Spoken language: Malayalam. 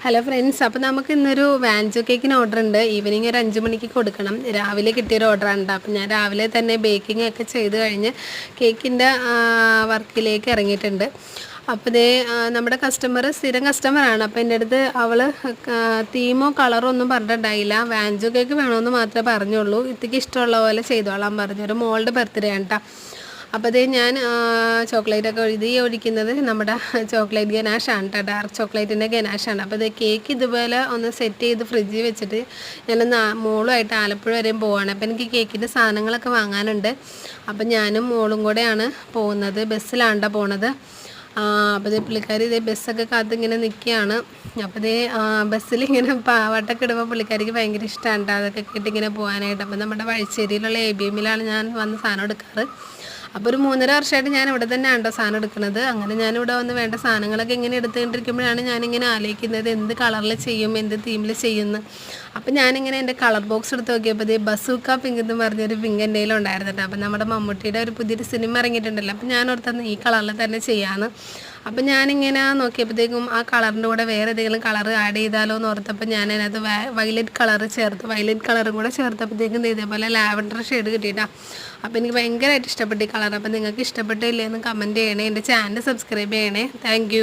ഹലോ ഫ്രണ്ട്സ്, അപ്പോൾ നമുക്ക് ഇന്നൊരു വാഞ്ചോ കേക്കിന് ഓർഡർ ഉണ്ട്. ഈവനിങ് ഒരു 5 മണിക്ക് കൊടുക്കണം. രാവിലെ കിട്ടിയൊരു ഓർഡറാണ്. അപ്പോൾ ഞാൻ രാവിലെ തന്നെ ബേക്കിംഗ് ഒക്കെ ചെയ്ത് കഴിഞ്ഞ് കേക്കിൻ്റെ വർക്കിലേക്ക് ഇറങ്ങിയിട്ടുണ്ട്. അപ്പോൾ ഇതേ നമ്മുടെ കസ്റ്റമർ സ്ഥിരം കസ്റ്റമറാണ്. അപ്പോൾ എൻ്റെ അടുത്ത് അവൾ തീമോ കളറോ ഒന്നും പറഞ്ഞിട്ടുണ്ടായില്ല. വാഞ്ചോ കേക്ക് വേണമെന്ന് മാത്രമേ പറഞ്ഞുള്ളൂ. ഇത്തിക്ക് ഇഷ്ടമുള്ള പോലെ ചെയ്തോളാൻ പറഞ്ഞു. ഒരു മോളുടെ ബർത്ത്ഡേ ആണ് കേട്ടോ. അപ്പോൾ അതേ ഞാൻ ചോക്ലേറ്റൊക്കെ ഒഴിക്കുന്നത് നമ്മുടെ ചോക്ലേറ്റ് ഗനാഷാണ് കേട്ടോ. ഡാർക്ക് ചോക്ലേറ്റിൻ്റെ ഗനാഷാണ്. അപ്പോൾ ഇത് കേക്ക് ഇതുപോലെ ഒന്ന് സെറ്റ് ചെയ്ത് ഫ്രിഡ്ജിൽ വെച്ചിട്ട് ഞാനൊന്ന് മോളുമായിട്ട് ആലപ്പുഴ വരെയും പോവുകയാണ്. അപ്പോൾ എനിക്ക് കേക്കിൻ്റെ സാധനങ്ങളൊക്കെ വാങ്ങാനുണ്ട്. അപ്പോൾ ഞാനും മോളും കൂടെയാണ് പോകുന്നത്. ബസ്സിലാണ് പോണത്. അപ്പോൾ ഇതേ പുള്ളിക്കാരി ഇതേ ബസ്സൊക്കെ കാത്തിങ്ങനെ നിൽക്കുകയാണ്. അപ്പോൾ ഇതേ ബസ്സിലിങ്ങനെ പാവാട്ടൊക്കെ ഇടുമ്പോൾ പുള്ളിക്കാരിക്ക് ഭയങ്കര ഇഷ്ടമാണ് അതൊക്കെ കേട്ടിങ്ങനെ പോകാനായിട്ട്. അപ്പോൾ നമ്മുടെ വഴിച്ചേരിയിലുള്ള ABMലാണ് ഞാൻ വന്ന് സാധനം എടുക്കാറ്. അപ്പോൾ ഒരു 3.5 വർഷമായിട്ട് ഞാൻ ഇവിടെ തന്നെ ആണ്ടോ സാധനം എടുക്കുന്നത്. അങ്ങനെ ഞാനിവിടെ വന്ന് വേണ്ട സാധനങ്ങളൊക്കെ ഇങ്ങനെ എടുത്തുകൊണ്ടിരിക്കുമ്പോഴാണ് ഞാനിങ്ങനെ ആലോചിക്കുന്നത് എന്ത് കളറിൽ ചെയ്യും, എന്ത് തീമിൽ ചെയ്യുന്നു. അപ്പോൾ ഞാനിങ്ങനെ എൻ്റെ കളർ ബോക്സ് എടുത്ത് നോക്കിയപ്പോൾ ഇതേ ബസൂക്ക പിങ്ക് എന്ന് പറഞ്ഞൊരു പിങ്ക് എൻ്റെ ഉണ്ടായിരുന്നുണ്ട്. അപ്പോൾ നമ്മുടെ മമ്മൂട്ടിയുടെ ഒരു പുതിയൊരു സിനിമ ഇറങ്ങിയിട്ടുണ്ടല്ലോ. അപ്പോൾ ഞാൻ ഓർത്തന്ന് ഈ കളറിൽ തന്നെ ചെയ്യാമെന്ന്. അപ്പം ഞാനിങ്ങനെ നോക്കിയപ്പോഴത്തേക്കും ആ കളറിൻ്റെ കൂടെ വേറെ ഏതെങ്കിലും കളർ ആഡ് ചെയ്താലോ എന്ന് ഓർത്തപ്പോൾ ഞാൻ അതിനകത്ത് വയലറ്റ് കളർ ചേർത്ത്. വയലറ്റ് കളറും കൂടെ ചേർത്തപ്പോഴത്തേക്കും ഇതേപോലെ ലാവൻഡർ ഷെയ്ഡ് കിട്ടിയിട്ടാണ്. അപ്പോൾ എനിക്ക് ഭയങ്കരമായിട്ട് ഇഷ്ടപ്പെട്ടു ഈ കളർ. അപ്പോൾ നിങ്ങൾക്ക് ഇഷ്ടപ്പെട്ടില്ലേ എന്ന് കമൻറ്റ് ചെയ്യണേ. എൻ്റെ ചാനൽ സബ്സ്ക്രൈബ് ചെയ്യണേ. താങ്ക്